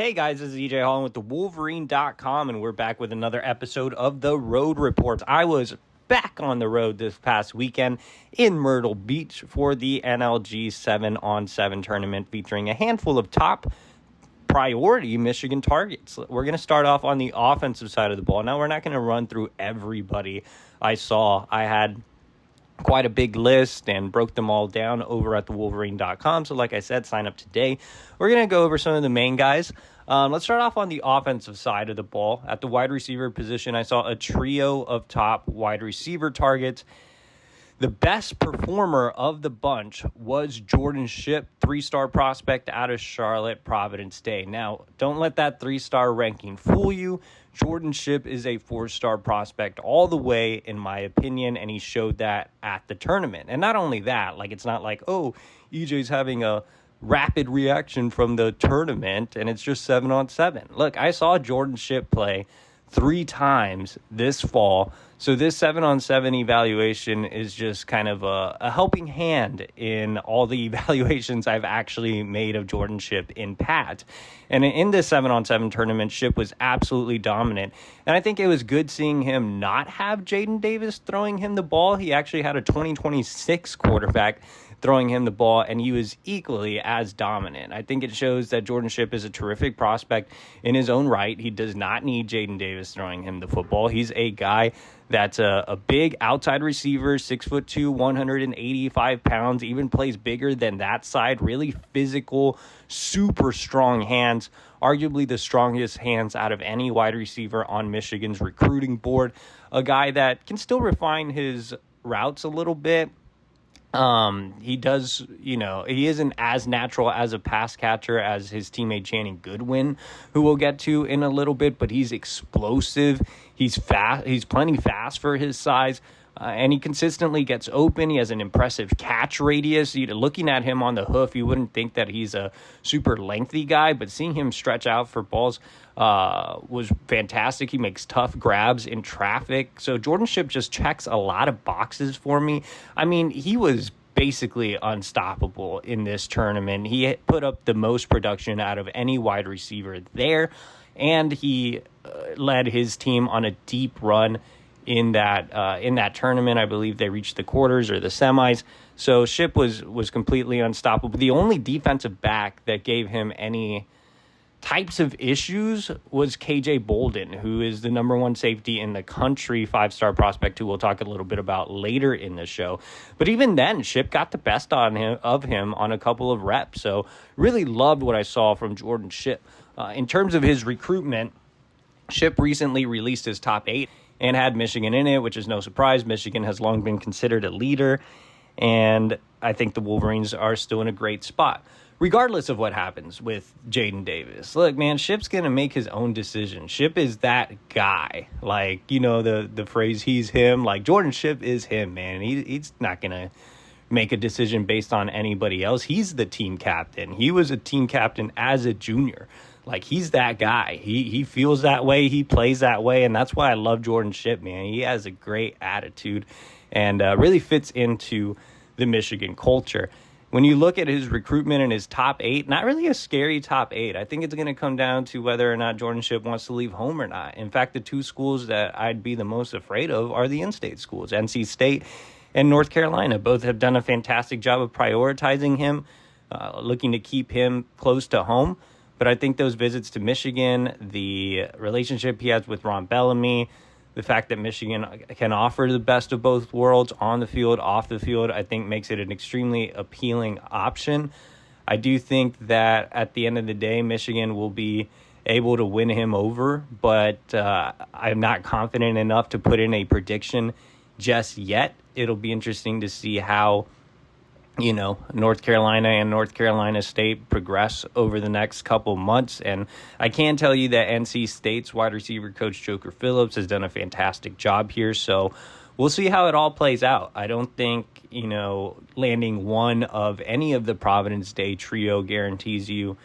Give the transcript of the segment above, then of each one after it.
Hey guys, this is EJ Holland with the Wolverine.com, and we're back with another episode of the Road Reports. I was back on the road this past weekend in Myrtle Beach for the NLG 7-on-7 tournament featuring a handful of top priority Michigan targets. We're going to start off on the offensive side of the ball. Now, we're not going to run through everybody I saw. I had quite a big list and broke them all down over at the Wolverine.com. So like I said, sign up today. We're going to go over some of the main guys. Let's start off on the offensive side of the ball. At the wide receiver position, I saw a trio of top wide receiver targets. The best performer of the bunch was Jordan Shipp, 3-star prospect out of Charlotte, Providence Day. Now, don't let that 3-star ranking fool you. Jordan Shipp is a 4-star prospect all the way, in my opinion, and he showed that at the tournament. And not only that, it's not like, oh, EJ's having a rapid reaction from the tournament, and it's just 7-on-7. Look, I saw Jordan Shipp play 3 times this fall. So this 7-on-7 evaluation is just kind of a helping hand in all the evaluations I've actually made of Jordan Shipp in Pat. And in this 7-on-7 tournament, Shipp was absolutely dominant. And I think it was good seeing him not have Jaden Davis throwing him the ball. He actually had a 2026 quarterback throwing him the ball, and he was equally as dominant. I think it shows that Jordan Shipp is a terrific prospect in his own right. He does not need Jaden Davis throwing him the football. He's a guy that's a big outside receiver, 6'2", 185 pounds, even plays bigger than that side. Really physical, super strong hands, arguably the strongest hands out of any wide receiver on Michigan's recruiting board. A guy that can still refine his routes a little bit. He does, he isn't as natural as a pass catcher as his teammate Goodwin, who we'll get to in a little bit, but he's explosive. He's fast. He's plenty fast for his size. And he consistently gets open. He has an impressive catch radius. Looking at him on the hoof, you wouldn't think that he's a super lengthy guy, but seeing him stretch out for balls was fantastic. He makes tough grabs in traffic. So Jordan Shipp just checks a lot of boxes for me. I mean, he was basically unstoppable in this tournament. He put up the most production out of any wide receiver there, and he led his team on a deep run in that tournament. I believe they reached the quarters or the semis. So Shipp was completely unstoppable. The only defensive back that gave him any types of issues was KJ Bolden, who is the number 1 safety in the country, 5-star prospect, who we'll talk a little bit about later in the show. But even then, Shipp got the best of him on a couple of reps. So really loved what I saw from Jordan Shipp. In terms of his recruitment, Shipp recently released his top 8 and had Michigan in it, which is no surprise. Michigan has long been considered a leader, and I think the Wolverines are still in a great spot, regardless of what happens with Jaden Davis. Look, man, Shipp's going to make his own decision. Shipp is that guy. The phrase, he's him. Jordan Shipp is him, man. He's not going to make a decision based on anybody else. He's the team captain. He was a team captain as a junior. He's that guy. He feels that way. He plays that way. And that's why I love Jordan Shipp, man. He has a great attitude and really fits into the Michigan culture. When you look at his recruitment and his top 8, not really a scary top 8. I think it's going to come down to whether or not Jordan Shipp wants to leave home or not. In fact, the 2 schools that I'd be the most afraid of are the in-state schools, NC State and North Carolina. Both have done a fantastic job of prioritizing him, looking to keep him close to home. But I think those visits to Michigan, the relationship he has with Ron Bellamy, the fact that Michigan can offer the best of both worlds on the field, off the field, I think makes it an extremely appealing option. I do think that at the end of the day, Michigan will be able to win him over, but I'm not confident enough to put in a prediction just yet. It'll be interesting to see how North Carolina and North Carolina State progress over the next couple months. And I can tell you that NC State's wide receiver coach, Joker Phillips, has done a fantastic job here. So we'll see how it all plays out. I don't think, landing one of any of the Providence Day trio guarantees you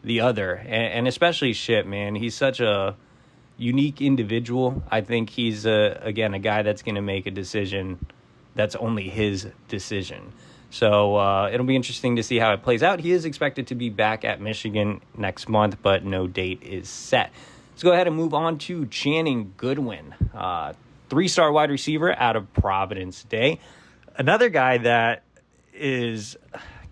the other. And especially Shipp, man. He's such a unique individual. I think he's, a guy that's going to make a decision that's only his decision. So it'll be interesting to see how it plays out. He is expected to be back at Michigan next month, but no date is set. Let's go ahead and move on to Channing Goodwin, 3-star wide receiver out of Providence Day. Another guy that is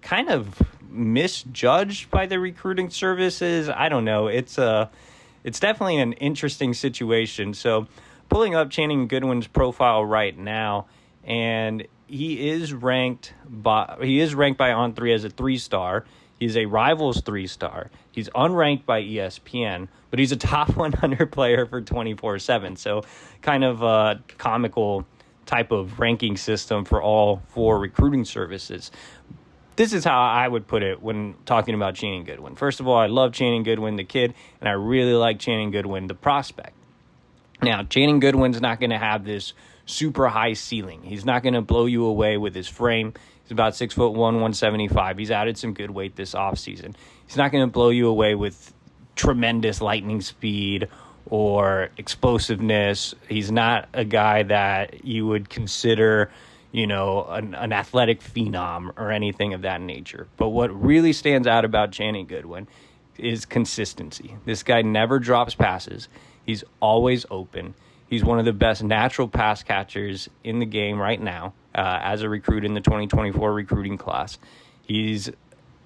kind of misjudged by the recruiting services. I don't know. It's definitely an interesting situation. So pulling up Channing Goodwin's profile right now, and he is ranked by On3 as a 3-star. He's a Rivals 3-star. He's unranked by ESPN, but he's a top 100 player for 24/7. So kind of a comical type of ranking system for all 4 recruiting services. This is how I would put it when talking about Channing Goodwin. First of all, I love Channing Goodwin, the kid, and I really like Channing Goodwin, the prospect. Now, Channing Goodwin's not going to have this super high ceiling. He's not going to blow you away with his frame. He's about 6'1", 175. He's added some good weight this offseason. He's not going to blow you away with tremendous lightning speed or explosiveness. He's not a guy that you would consider, an athletic phenom or anything of that nature. But what really stands out about Channing Goodwin is consistency. This guy never drops passes. He's always open. He's one of the best natural pass catchers in the game right now as a recruit in the 2024 recruiting class. He's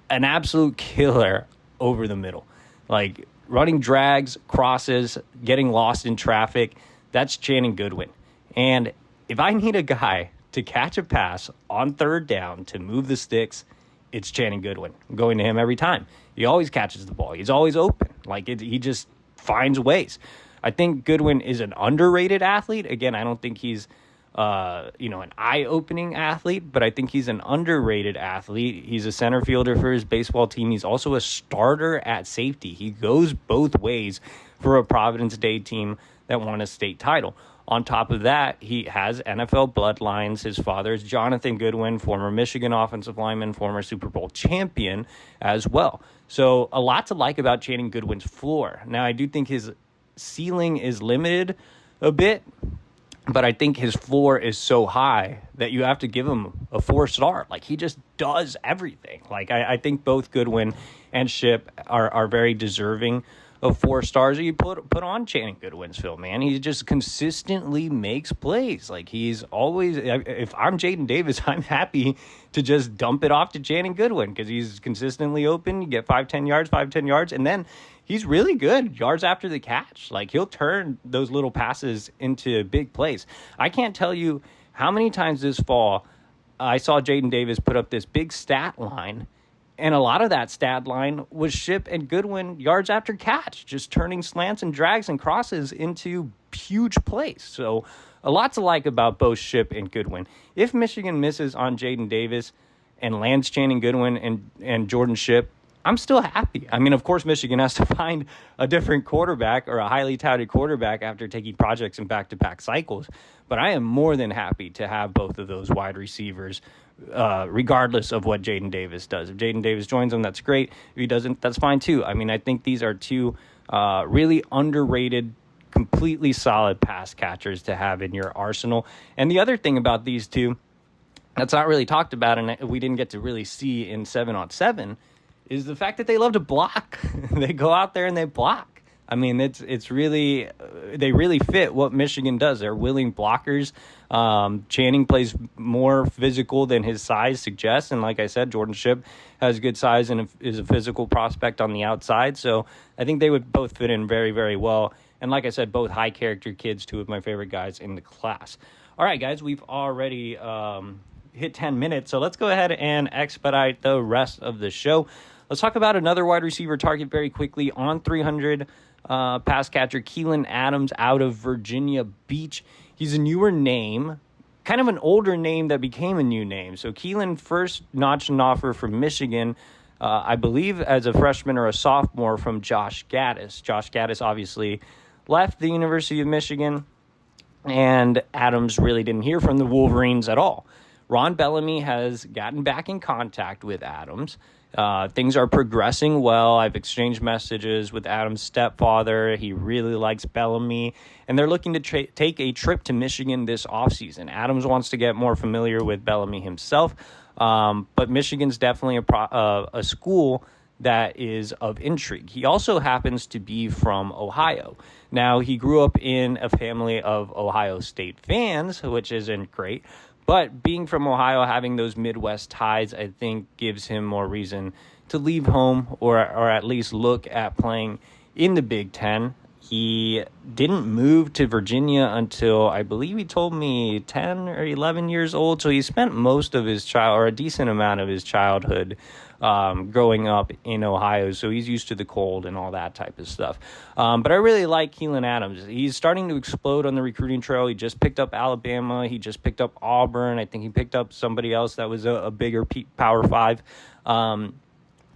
an absolute killer over the middle. Like running drags, crosses, getting lost in traffic, that's Channing Goodwin. And if I need a guy to catch a pass on 3rd down to move the sticks, it's Channing Goodwin. I'm going to him every time. He always catches the ball. He's always open. He just finds ways. I think Goodwin is an underrated athlete. Again, I don't think he's an eye-opening athlete, but I think he's an underrated athlete. He's a center fielder for his baseball team. He's also a starter at safety. He goes both ways for a Providence Day team that won a state title. On top of that, he has NFL bloodlines. His father is Jonathan Goodwin, former Michigan offensive lineman, former Super Bowl champion as well. So a lot to like about Channing Goodwin's floor. Now, I do think his ceiling is limited a bit, but I think his floor is so high that you have to give him a 4-star. He just does everything. I think both Goodwin and Shipp are very deserving of 4 stars. You put on Channing Goodwin's film, man. He just consistently makes plays. He's always, if I'm Jaden Davis, I'm happy to just dump it off to Channing Goodwin because he's consistently open. You get 5-10 yards, and then he's really good yards after the catch. He'll turn those little passes into big plays. I can't tell you how many times this fall I saw Jaden Davis put up this big stat line, and a lot of that stat line was Shipp and Goodwin yards after catch, just turning slants and drags and crosses into huge plays. So a lot to like about both Shipp and Goodwin. If Michigan misses on Jaden Davis and lands Channing Goodwin and Jordan Shipp, I'm still happy. I mean, of course, Michigan has to find a different quarterback or a highly touted quarterback after taking projects in back-to-back cycles. But I am more than happy to have both of those wide receivers, regardless of what Jaden Davis does. If Jaden Davis joins them, that's great. If he doesn't, that's fine too. I mean, I think these are 2 really underrated, completely solid pass catchers to have in your arsenal. And the other thing about these 2 that's not really talked about and we didn't get to really see in 7-on-7 is the fact that they love to block. They go out there and they block. I mean, it's really, they really fit what Michigan does. They're willing blockers. Channing plays more physical than his size suggests. And like I said, Jordan Shipp has good size and is a physical prospect on the outside. So I think they would both fit in very, very well. And like I said, both high character kids, 2 of my favorite guys in the class. All right, guys, we've already hit 10 minutes. So let's go ahead and expedite the rest of the show. Let's talk about another wide receiver target very quickly. On 300 pass catcher Keylen Adams out of Virginia Beach. He's a newer name, kind of an older name that became a new name. So Keylen first notched an offer from Michigan, I believe as a freshman or a sophomore from Josh Gaddis. Josh Gaddis obviously left the University of Michigan, and Adams really didn't hear from the Wolverines at all. Ron Bellamy has gotten back in contact with Adams. Things are progressing well. I've exchanged messages with Adams' stepfather. He really likes Bellamy, and they're looking to take a trip to Michigan this offseason. Adams wants to get more familiar with Bellamy himself. But Michigan's definitely a school that is of intrigue. He also happens to be from Ohio. Now, he grew up in a family of Ohio State fans, which isn't great. But being from Ohio, having those Midwest ties, I think gives him more reason to leave home or at least look at playing in the Big Ten. He didn't move to Virginia until, I believe he told me, 10 or 11 years old. So he spent most of his or a decent amount of his childhood growing up in Ohio. So he's used to the cold and all that type of stuff. But I really like Keylen Adams. He's starting to explode on the recruiting trail. He just picked up Alabama. He just picked up Auburn. I think he picked up somebody else that was a bigger Power 5.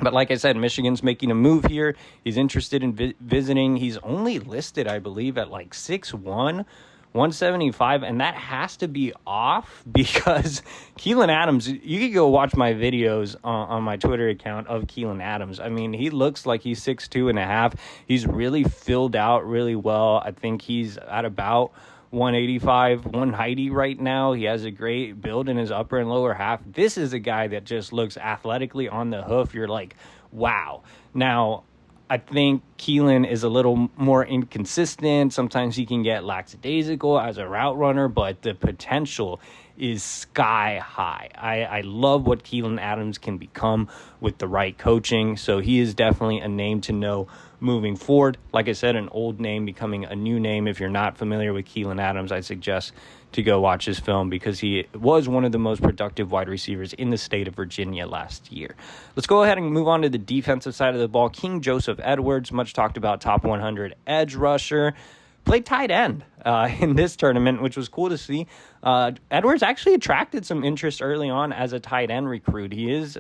But like I said, Michigan's making a move here. He's interested in visiting. He's only listed, I believe, at like 6'1", 175, and that has to be off because Keylen Adams, you could go watch my videos on my Twitter account of Keylen Adams. I mean, he looks like he's 6'2" and a half. He's really filled out really well. I think he's at about 185, 190 right now. He has a great build in his upper and lower half. This is a guy that just looks athletically on the hoof. You're like, wow. Now, I think Keylen is a little more inconsistent. Sometimes he can get lackadaisical as a route runner, but the potential is sky high. I love what Keylen Adams can become with the right coaching. So he is definitely a name to know moving forward. Like I said, an old name becoming a new name. If you're not familiar with Keylen Adams, I suggest to go watch his film because he was one of the most productive wide receivers in the state of Virginia last year. Let's go ahead and move on to the defensive side of the ball. KingJoseph Edwards, much talked about, top 100 edge rusher, played tight end in this tournament, which was cool to see. Edwards actually attracted some interest early on as a tight end recruit. He is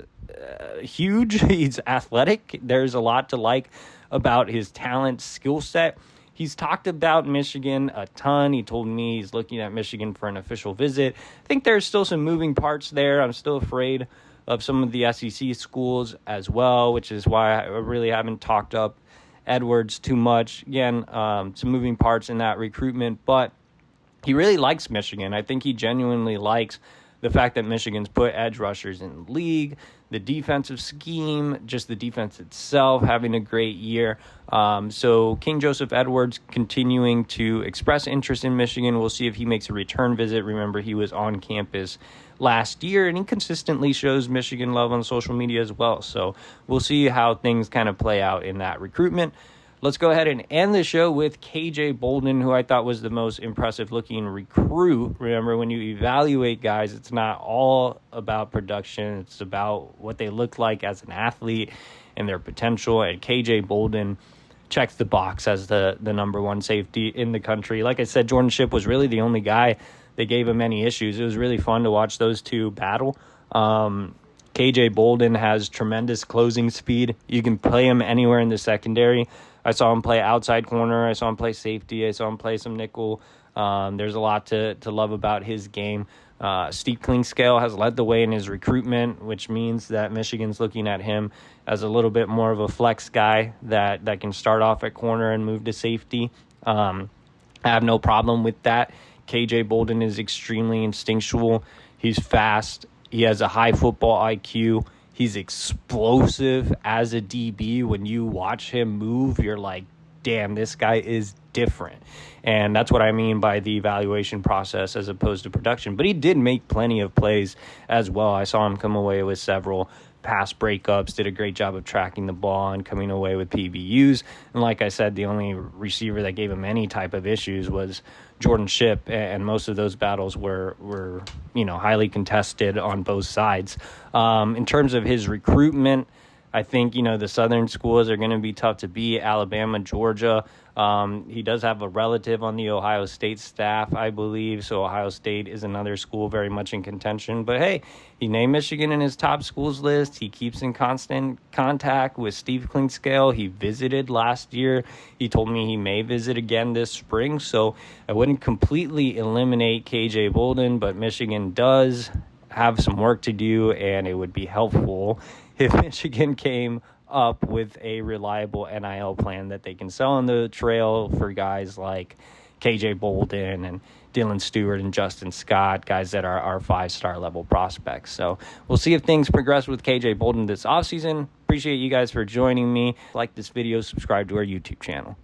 huge. He's athletic. There's a lot to like about his talent, skill set. He's talked about Michigan a ton. He told me he's looking at Michigan for an official visit. I think there's still some moving parts there. I'm still afraid of some of the SEC schools as well, which is why I really haven't talked up Edwards too much. Again, some moving parts in that recruitment, but he really likes Michigan. I think he genuinely likes the fact that Michigan's put edge rushers in the league, the defensive scheme, just the defense itself, having a great year. So KingJoseph Edwards continuing to express interest in Michigan. We'll see if he makes a return visit. Remember, he was on campus last year, and he consistently shows Michigan love on social media as well. So we'll see how things kind of play out in that recruitment. Let's go ahead and end the show with KJ Bolden, who I thought was the most impressive-looking recruit. Remember, when you evaluate guys, it's not all about production. It's about what they look like as an athlete and their potential. And KJ Bolden checks the box as the number one safety in the country. Like I said, Jordan Shipp was really the only guy that gave him any issues. It was really fun to watch those two battle. KJ Bolden has tremendous closing speed. You can play him anywhere in the secondary. I saw him play outside corner. I saw him play safety. I saw him play some nickel. There's a lot to love about his game. Steve Klingscale has led the way in his recruitment, which means that Michigan's looking at him as a little bit more of a flex guy that can start off at corner and move to safety. I have no problem with that. KJ Bolden is extremely instinctual. He's fast. He has a high football IQ. He's explosive as a DB. When you watch him move, you're like, damn, this guy is different. And that's what I mean by the evaluation process as opposed to production. But he did make plenty of plays as well. I saw him come away with several pass breakups, did a great job of tracking the ball and coming away with PBUs. And like I said, the only receiver that gave him any type of issues was Jordan Shipp, and most of those battles were highly contested on both sides. In terms of his recruitment, I think, the southern schools are going to be tough to beat. Alabama, Georgia. He does have a relative on the Ohio State staff, I believe. So Ohio State is another school very much in contention. But hey, he named Michigan in his top schools list. He keeps in constant contact with Steve Klingscale. He visited last year. He told me he may visit again this spring. So I wouldn't completely eliminate KJ Bolden, but Michigan does have some work to do, and it would be helpful if Michigan came up with a reliable NIL plan that they can sell on the trail for guys like KJ Bolden and Dylan Stewart and Justin Scott, guys that are 5-star level prospects. So we'll see if things progress with KJ Bolden this offseason. Appreciate you guys for joining me. Like this video, subscribe to our YouTube channel.